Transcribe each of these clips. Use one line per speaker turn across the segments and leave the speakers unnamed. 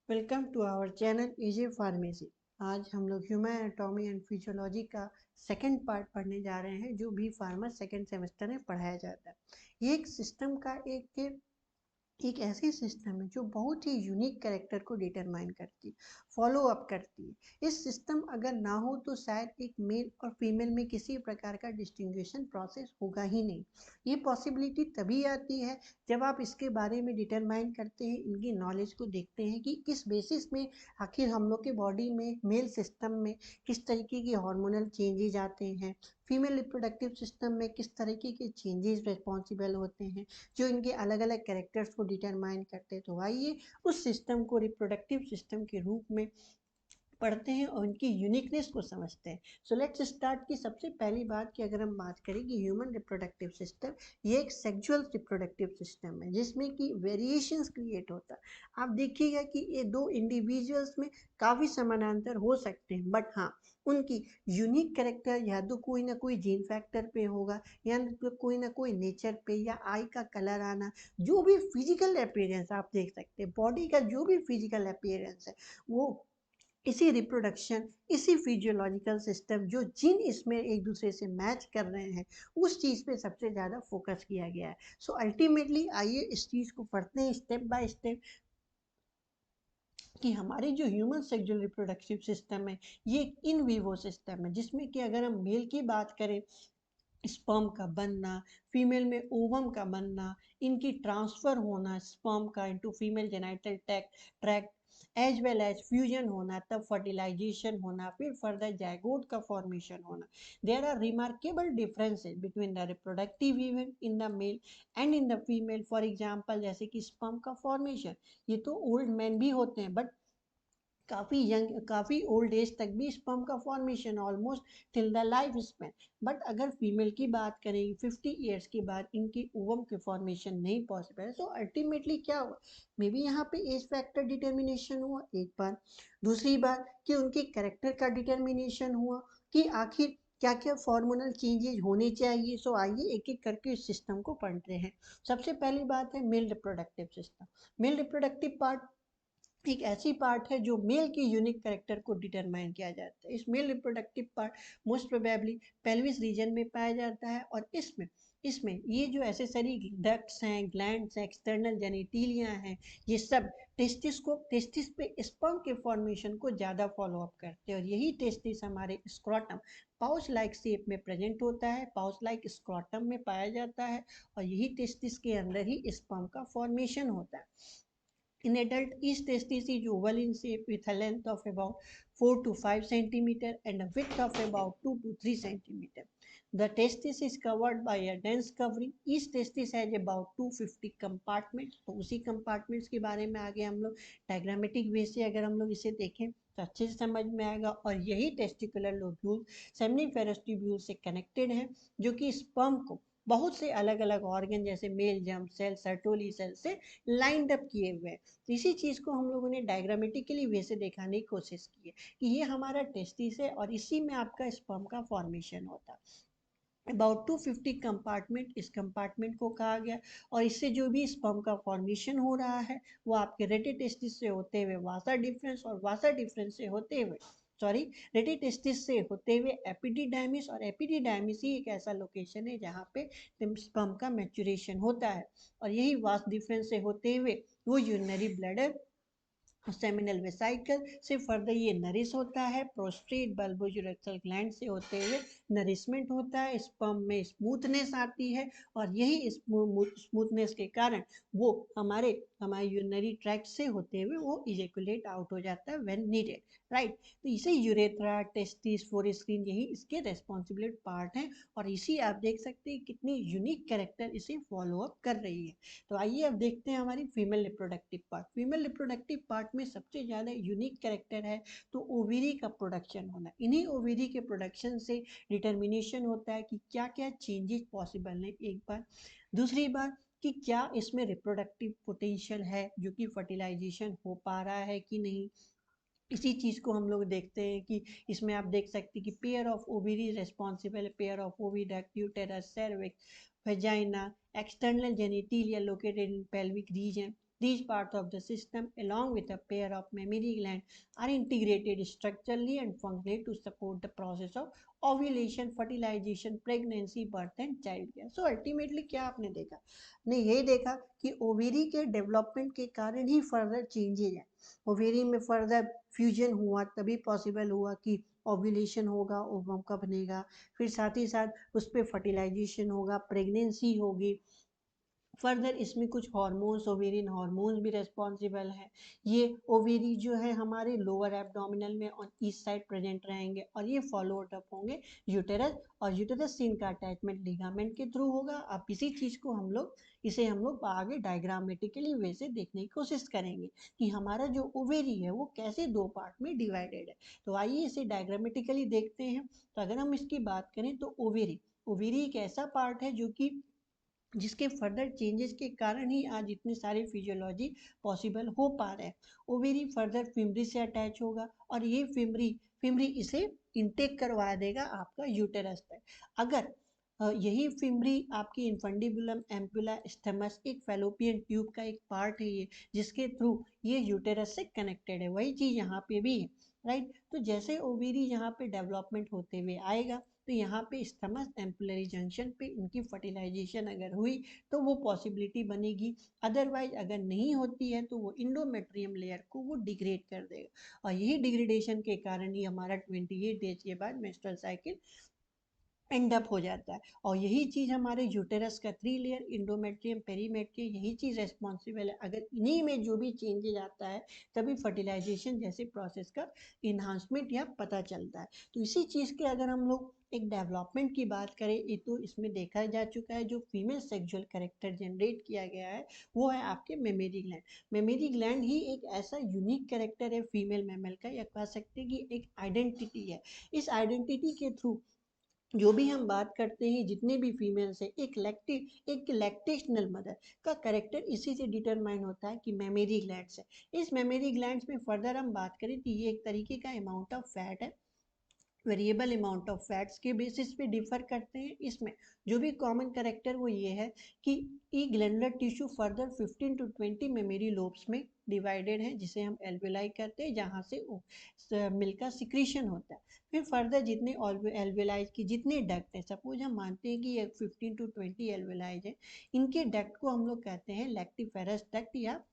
Welcome to our channel AJ pharmacy. आज हम लोग ह्यूमन एनाटॉमी एंड फिजियोलॉजी का सेकंड पार्ट पढ़ने जा रहे हैं, जो भी फार्मा सेकंड सेमेस्टर में पढ़ाया जाता है। ये एक सिस्टम का एक ऐसी सिस्टम है जो बहुत ही यूनिक कैरेक्टर को डिटरमाइन करती है, फॉलो अप करती है। इस सिस्टम अगर ना हो तो शायद एक मेल और फीमेल में किसी प्रकार का डिस्टिंग्विशन प्रोसेस होगा ही नहीं। ये पॉसिबिलिटी तभी आती है जब आप इसके बारे में डिटरमाइन करते हैं, इनकी नॉलेज को देखते हैं कि किस बेसिस में आखिर हम लोग के बॉडी में मेल सिस्टम में किस तरीके की हार्मोनल चेंजेज आते हैं, फीमेल रिप्रोडक्टिव सिस्टम में किस तरीके के चेंजेस रिस्पॉन्सिबल होते हैं, जो इनके अलग अलग कैरेक्टर्स को डिटरमाइन करते हैं। तो आइए उस सिस्टम को रिप्रोडक्टिव सिस्टम के रूप में पढ़ते हैं और उनकी यूनिकनेस को समझते हैं। सो लेट्स स्टार्ट की सबसे पहली बात कि अगर हम बात करें कि ह्यूमन रिप्रोडक्टिव सिस्टम ये एक सेक्सुअल रिप्रोडक्टिव सिस्टम है जिसमें कि वेरिएशंस क्रिएट होता है। आप देखिएगा कि ये दो इंडिविजुअल्स में काफ़ी समानांतर हो सकते हैं, बट हाँ, उनकी यूनिक कैरेक्टर या तो कोई ना कोई जीन फैक्टर पे होगा, या कोई ना कोई नेचर पे, या आई का कलर आना, जो भी फिजिकल अपीयरेंस आप देख सकते हैं, बॉडी का जो भी फिजिकल अपीयरेंस है, वो इसी रिप्रोडक्शन, इसी फिजियोलॉजिकल सिस्टम जो जिन इसमें एक दूसरे से मैच कर रहे हैं, उस चीज़ पे सबसे ज़्यादा फोकस किया गया है। सो अल्टीमेटली आइए इस चीज़ को पढ़ते हैं स्टेप बाय स्टेप कि हमारे जो ह्यूमन सेक्सुअल रिप्रोडक्टिव सिस्टम है ये एक इन विवो सिस्टम है, जिसमें कि अगर हम मेल की बात करें, स्पर्म का बनना, फीमेल में ओवम का बनना, इनकी ट्रांसफर होना स्पर्म का into female genital tract, as well as fusion होना, तब फर्टिलाइजेशन होना, फिर फर्दर जायगोट का फॉर्मेशन होना। There are remarkable differences between the reproductive event in the male and in the female. For example, जैसे कि स्पर्म का फॉर्मेशन, ये तो ओल्ड मैन भी होते हैं, बट काफ़ी यंग, काफ़ी ओल्ड एज तक भी स्पर्म का formation almost till the life span. But अगर फीमेल की बात करें, 50 ईयर्स के बाद इनकी ओवम के फॉर्मेशन नहीं पॉसिबल है। सो अल्टीमेटली क्या हुआ, मे बी यहाँ पे एज फैक्टर डिटर्मिनेशन हुआ एक बार, दूसरी बात कि उनके करेक्टर का डिटर्मिनेशन हुआ कि आखिर क्या क्या फॉर्मोनल चेंजेस होने चाहिए। सो आइए एक एक करके इस सिस्टम को पढ़ते हैं। सबसे पहली बात है male reproductive system. Male reproductive part एक ऐसी पार्ट है जो मेल की यूनिक कैरेक्टर को डिटरमाइन किया जाता है। इस male reproductive part most probably pelvis region में पाया जाता है, और इसमें इसमें ये जो एसेसरी डक्ट्स हैं, ग्लैंड्स हैं, एक्सटर्नल जेनिटिलिया हैं, ये सब टेस्टिस पे स्पर्म के फॉर्मेशन को ज़्यादा फॉलो अप करते हैं। और यही टेस्टिस हमारे स्क्रॉटम पाउच लाइक शेप में प्रेजेंट होता है, पाउच लाइक स्क्रॉटम में पाया जाता है, और यही टेस्टिस के अंदर ही स्पर्म का फॉर्मेशन होता है। In adult, each testis is oval in shape with a length of about 4 to 5 centimeter and a width of about 2 to 3 centimeter. The testis is covered by a dense covering. Each testis has about 250 compartments. तो उसी compartments के बारे में आगे हम लोग diagrammatic वे से अगर हम लोग इसे देखें तो अच्छे से समझ में आएगा। और यही टेस्टिकुलर लोब्यूल सेमिनिफेरस ट्यूब्यूल से कनेक्टेड है, जो कि स्पर्म को बहुत से अलग अलग ऑर्गन जैसे male germ cell, Sertoli cell से लाइंड अप किए हुए हैं। तो इसी चीज़ को हम लोगों ने डायग्रामेटिकली वे से दिखाने की कोशिश की है कि ये हमारा टेस्टिस है और इसी में आपका स्पर्म का फॉर्मेशन होता है। अबाउट 250 कंपार्टमेंट, इस कंपार्टमेंट को कहा गया। और इससे जो भी स्पर्म का फॉर्मेशन हो रहा है वो आपके रेटी टेस्टिस से होते हुए वासा डिफरेंस, और वासा डिफरेंस से होते हुए सॉरी रेटी टेस्टिस से होते हुए एपिडिडाइमिस, और एपिडिडाइमिस ही एक ऐसा लोकेशन है जहाँ पे स्पर्म का मैच्योरेशन होता है। और यही वास डिफरेंस से होते हुए वो यूरिनरी ब्लैडर, सेमिनल वेसाइकल से फर्दर ये नरिश होता है। प्रोस्टेट बल्बोजुरेथ्रल ग्लैंड से होते हुए नरिशमेंट होता है, स्पर्म में स्मूथनेस आती है, और यही स्मूथनेस के कारण वो हमारे हमारे यूरिनरी ट्रैक्ट से होते हुए वो इजेकुलेट आउट हो जाता है व्हेन नीडेड, राइट। तो इसे यूरेथ्रा, टेस्टिस, फोरेस्क्रीन यही इसके रेस्पॉन्सिबल पार्ट हैं। और इसी आप देख सकते हैं कितनी यूनिक कैरेक्टर इसे फॉलो अप कर रही है। तो आइए अब देखते हैं हमारी female reproductive part. Female reproductive part में सबसे ज़्यादा यूनिक कैरेक्टर है तो ओवेरी का प्रोडक्शन होना। इन्हीं ओवेरी के प्रोडक्शन से डिटर्मिनेशन होता है कि क्या क्या चेंजेस पॉसिबल हैं, एक बार। दूसरी बात कि क्या इसमें रिप्रोडक्टिव पोटेंशियल है, जो कि फर्टिलाइजेशन हो पा रहा है कि नहीं। इसी चीज़ को हम लोग देखते हैं कि इसमें आप देख सकते हैं कि pair of ovary responsible, pair of oviduct, uterus, cervix, vagina, external genitalia located in pelvic region. These parts of the system, along with a pair of mammary glands, are integrated structurally and functionally to support the process of ovulation, fertilization, pregnancy, birth and childcare. So ultimately क्या आपने देखा? ने ये देखा कि ovary के development के कारण ही फर्दर चेंजेज है। ओवेरी में फर्दर फ्यूजन हुआ तभी पॉसिबल हुआ कि ओव्यूलेशन होगा, ओवम का बनेगा, फिर साथ ही साथ उस पर फर्टिलाइजेशन होगा, प्रेगनेंसी होगी। फर्दर इसमें कुछ हार्मोन्स, ओवेरियन हार्मोन्स भी रेस्पॉन्सिबल है। ये ओवेरी जो है हमारे लोअर एब्डोमिनल में ऑन ईस्ट साइड प्रेजेंट रहेंगे और ये फॉलो अप होंगे यूटेरस, और यूटेरस से इनका अटैचमेंट लिगामेंट के थ्रू होगा। अब इसी चीज़ को हम लोग आगे डायग्रामेटिकली वे से देखने की कोशिश करेंगे कि हमारा जो ओवेरी है वो कैसे दो पार्ट में डिवाइडेड है। तो आइए इसे डायग्रामेटिकली देखते हैं। तो अगर हम इसकी बात करें तो ओवेरी ओवेरी एक ऐसा पार्ट है जो कि जिसके फर्दर चेंजेस के कारण ही आज इतने सारे फिजियोलॉजी पॉसिबल हो पा रहे हैं। ओवेरी फर्दर फिमरी से अटैच होगा और ये फिमरी इसे इंटेक करवा देगा आपका यूटेरस तक। अगर यही फिमरी आपकी इन्फंडिबुलम एम्पुला स्थमस एक फैलोपियन ट्यूब का एक पार्ट है ये, जिसके थ्रू ये यूटेरस से कनेक्टेड है। वही चीज़ यहाँ पे भी है, राइट। तो जैसे ओवेरी यहाँ पे डेवलपमेंट होते हुए आएगा तो यहाँ पे स्थमस एम्पुलरी जंक्शन पे इनकी फर्टिलाइजेशन अगर हुई तो वो पॉसिबिलिटी बनेगी। अदरवाइज अगर नहीं होती है तो वो इंडोमेट्रियम लेयर को वो डिग्रेड कर देगा और यही डिग्रेडेशन के कारण ही हमारा 28 डेज के बाद मेंस्ट्रुअल साइकिल एंड अप हो जाता है। और यही चीज़ हमारे यूटेरस का 3 लेयर इंडोमेट्रियम पेरीमेट्रियम यही चीज़ रेस्पॉन्सिबल है। अगर इन्हीं में जो भी चेंजेज आता है तभी फर्टिलाइजेशन जैसे प्रोसेस का इन्हांसमेंट या पता चलता है। तो इसी चीज़ के अगर हम लोग एक डेवलपमेंट की बात करें ये तो इसमें देखा जा चुका है जो फीमेल सेक्सुअल कैरेक्टर जनरेट किया गया है वो है आपके मेमरी ग्लैंड। मेमरी ग्लैंड ही एक ऐसा यूनिक कैरेक्टर है फीमेल मैमल का, या कह सकते हैं कि एक आइडेंटिटी है। इस आइडेंटिटी के थ्रू जो भी हम बात करते हैं जितने भी फीमेल्स है एक लैक्टेशनल मदर का करेक्टर इसी से डिटरमाइन होता है कि मेमरी ग्लैंड्स है। इस मेमरी ग्लैंड्स में फर्दर हम बात करें तो ये एक तरीके का अमाउंट ऑफ फैट है, वेरिएबल अमाउंट ऑफ फैट्स के बेसिस पे डिफर करते हैं। इसमें जो भी कॉमन करेक्टर वो ये है कि ई glandular tissue further 15 to 20 memory lobes में डिवाइडेड है जिसे हम एल्वेलाई करते हैं, जहाँ से मिल्क का सिक्रीशन होता है। फिर फर्दर जितने एल्वेलाइज की जितने डक्ट है, सपोज हम मानते हैं कि ये 15 to 20 एल्वेलाइज है, इनके डक्ट को हम लोग कहते हैं लैक्टिफेरस डक्ट या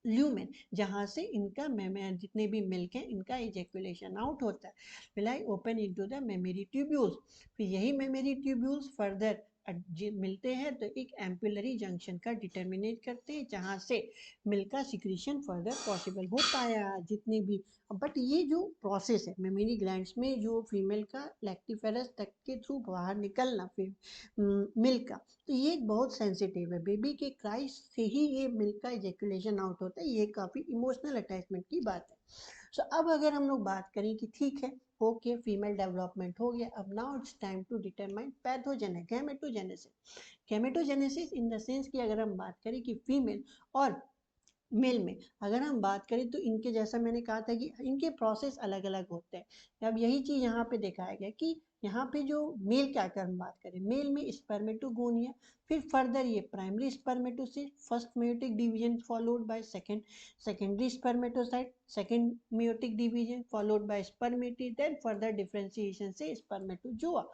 ल्यूमेन, जहाँ से इनका जितने भी मिल्क है इनका इजेकुलेशन आउट होता है। Villi open into the memory tubules, फिर यही मेमरी ट्यूब्यूल्स फर्दर मिलते हैं तो एक एम्पुलरी जंक्शन का डिटर्मिनेट करते हैं जहाँ से मिल्क का सिक्रीशन फर्दर पॉसिबल हो पाया जितने भी। बट ये जो प्रोसेस है मेमरी ग्लैंड्स में जो फीमेल का लैक्टिफेरस तक के थ्रू बाहर निकलना फिर मिल्क का, तो ये बहुत सेंसिटिव है। बेबी के क्राई से ही ये मिल्क का इजेकुलेशन आउट होता है, ये काफ़ी इमोशनल अटैचमेंट की बात है। सो अब अगर हम लोग बात करें कि ठीक है ओके फीमेल डेवलपमेंट हो गया, अब now it's time to determine pathogenic gametogenesis. Gametogenesis in the sense कि अगर हम बात करें कि फीमेल और मेल में अगर हम बात करें तो इनके जैसा मैंने कहा था कि इनके प्रोसेस अलग अलग होते हैं। अब यही चीज़ यहाँ पे दिखाया गया कि यहाँ पे जो मेल का अगर हम बात करें मेल में स्पर्मेटोगोनिया, फिर फर्दर ये primary spermatocytes, first meiotic division followed by secondary spermatocyte, second meiotic division followed by spermatid, then further differentiation से स्पर्मेटोजोआ।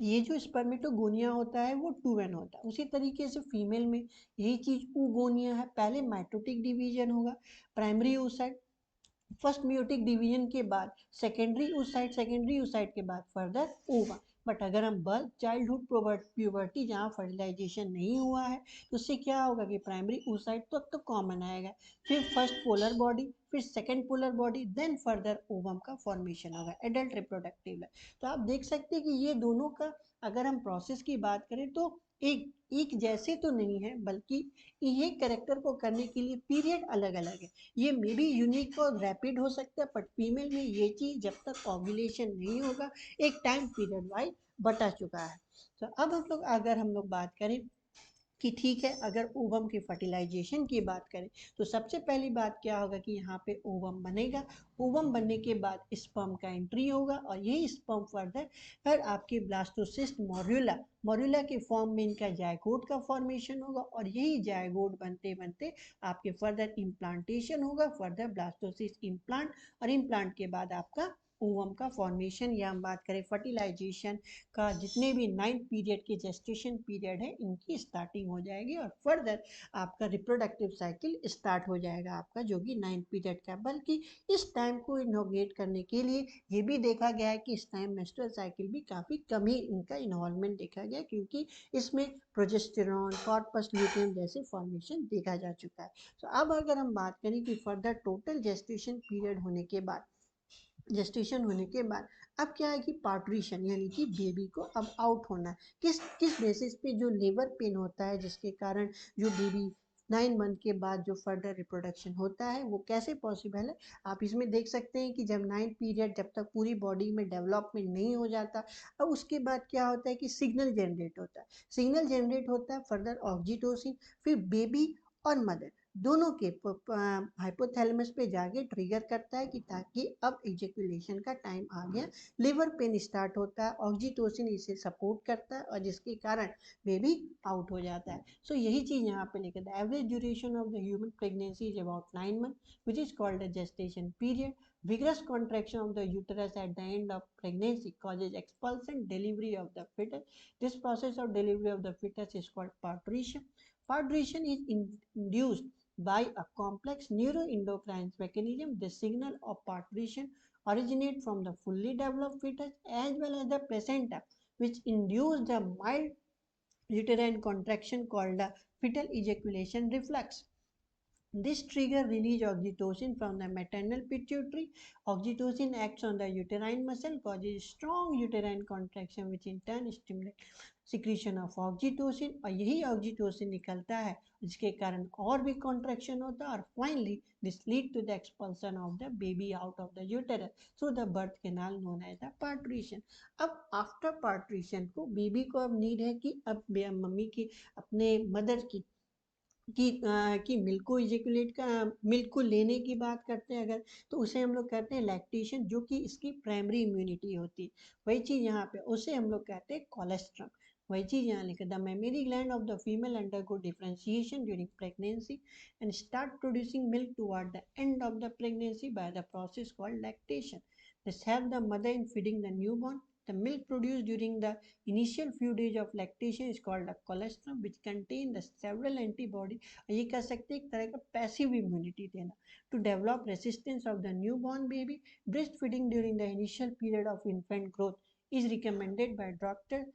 ये जो स्पर्मेटोगोनिया होता है वो 2n होता है। उसी तरीके से फीमेल में यही चीज ऊगोनिया है, पहले माइटोटिक डिवीजन होगा, primary oocyte, first meiotic division के बाद सेकेंडरी oocyte के बाद फर्दर ओवा। बट अगर हम बर्थ चाइल्डहुड प्यूबर्टी जहाँ फर्टिलाइजेशन नहीं हुआ है तो उससे क्या होगा कि प्राइमरी oocyte तो कॉमन आएगा, फिर फर्स्ट पोलर बॉडी, फिर second polar body, then further ovum का फॉर्मेशन होगा एडल्ट रिप्रोडक्टिव है। तो आप देख सकते हैं कि ये दोनों का अगर हम प्रोसेस की बात करें तो एक एक जैसे तो नहीं है, बल्कि ये कैरेक्टर को करने के लिए पीरियड अलग अलग है। ये मे बी यूनिक और रैपिड हो सकता है बट फीमेल में ये चीज़ जब तक ओव्यूलेशन नहीं होगा एक टाइम पीरियड वाइज बता चुका है। तो अब हम लोग अगर हम लोग बात करें कि ठीक है, अगर ओवम की फर्टिलाइजेशन की बात करें तो सबसे पहली बात क्या होगा कि यहाँ पे ओवम बनेगा। ओवम बनने के बाद स्पर्म का एंट्री होगा और यही स्पर्म फर्दर फिर आपके ब्लास्टोसिस्ट मॉड्यूला मॉड्यूला के फॉर्म में इनका जायगोट का फॉर्मेशन होगा और यही जायगोट बनते बनते आपके फर्दर इम्प्लांटेशन होगा, फर्दर ब्लास्टोसिस्ट इम्प्लांट और इम्प्लांट के बाद आपका ओवम का फॉर्मेशन, या हम बात करें फर्टिलाइजेशन का, जितने भी 9th पीरियड के जेस्टेशन पीरियड है इनकी स्टार्टिंग हो जाएगी और फर्दर आपका रिप्रोडक्टिव साइकिल स्टार्ट हो जाएगा आपका, जो कि 9th पीरियड का। बल्कि इस टाइम को इनोगेट करने के लिए ये भी देखा गया है कि इस टाइम मेंस्ट्रुअल साइकिल भी काफ़ी कम ही इनका इन्वॉल्वमेंट देखा गया, क्योंकि इसमें प्रोजेस्टेरॉन, कॉर्पस ल्यूटियम जैसे फॉर्मेशन देखा जा चुका है। तो अब अगर हम बात करें कि फर्दर टोटल जेस्टेशन पीरियड होने के बाद, जेस्टेशन होने के बाद अब क्या है कि पार्ट्रीशन, यानी कि बेबी को अब आउट होना है। किस किस बेसिस पे, जो लेबर पेन होता है जिसके कारण जो बेबी 9 मंथ के बाद जो फर्दर रिप्रोडक्शन होता है वो कैसे पॉसिबल है। आप इसमें देख सकते हैं कि जब 9th पीरियड, जब तक पूरी बॉडी में डेवलपमेंट नहीं हो जाता, अब उसके बाद क्या होता है कि सिग्नल जनरेट होता है। सिग्नल जनरेट होता है फर्दर ऑक्सीटोसिन, फिर बेबी और मदर दोनों के हाइपोथैलेमस पे जाके ट्रिगर करता है कि ताकि अब इजेकुलेशन का टाइम आ गया। लिवर पेन स्टार्ट होता है, ऑक्सीटोसिन इसे सपोर्ट करता है और जिसके कारण बेबी आउट हो जाता है। सो यही चीज़ यहाँ पे लिखा था, average duration of the human pregnancy is about 9 month which is called the gestation period. Vigorous contraction of the uterus at the end of pregnancy causes expulsion, delivery of the fetus. This process of delivery of the fetus is called parturition. Parturition is induced by a complex neuroendocrine mechanism. The signal of parturition originate from the fully developed fetus as well as the placenta, which induce the mild uterine contraction called the fetal ejaculation reflex. This trigger release oxytocin from the maternal pituitary. Oxytocin acts on the uterine muscle, causes strong uterine contraction, which in turn stimulates secretion of oxytocin, और यही oxytocin निकलता है जिसके कारण और भी contraction होता है और finally this lead to the expulsion of the baby out of the uterus through the birth canal known as the parturition. अब आफ्टर पार्ट्रीशन को बेबी को अब नीड है कि अब मम्मी की, अपने मदर की मिल्क को इजेकुलेट का, मिल्क को लेने की बात करते हैं अगर, तो उसे हम लोग कहते हैं लैक्टेशन, जो कि इसकी प्राइमरी इम्यूनिटी होती है। वही चीज़ यहाँ पे उसे हम लोग कहते हैं कोलेस्ट्रम। वही चीज़ यहाँ लिखा, the mammary gland of the female undergo differentiation during pregnancy and start producing milk toward the end of the pregnancy by the process called lactation. This help the mother in feeding the newborn. The milk produced during the initial few days of lactation is called a colostrum, which contain the several antibody, ये कह सकते हैं एक तरह का passive immunity देना, to develop resistance of the new born baby. Breast feeding during the initial period of infant growth is recommended by doctor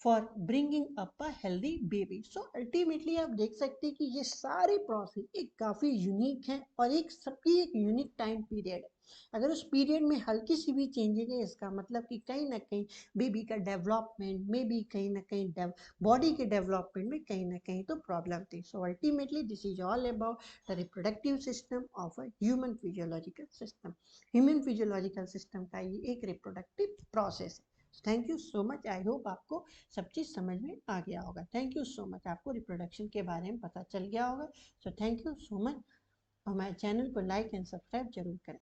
for bringing up a healthy baby. So ultimately आप देख सकते हैं कि ये सारे process एक काफ़ी यूनिक है और एक सबकी एक यूनिक टाइम पीरियड है। अगर उस पीरियड में हल्की सी भी चेंजेज है, इसका मतलब कि कहीं ना कहीं बेबी का डेवलपमेंट में भी कहीं ना कहीं बॉडी के डेवलपमेंट में कहीं ना कहीं तो प्रॉब्लम थी। So ultimately this is all about the reproductive system of a human physiological system. Human physiological system का ये एक रिप्रोडक्टिव प्रोसेस है। Thank you so much, I hope आपको सब चीज़ समझ में आ गया होगा। थैंक यू सो मच, आपको रिप्रोडक्शन के बारे में पता चल गया होगा। So thank you so much, और हमारे चैनल को लाइक एंड सब्सक्राइब जरूर करें।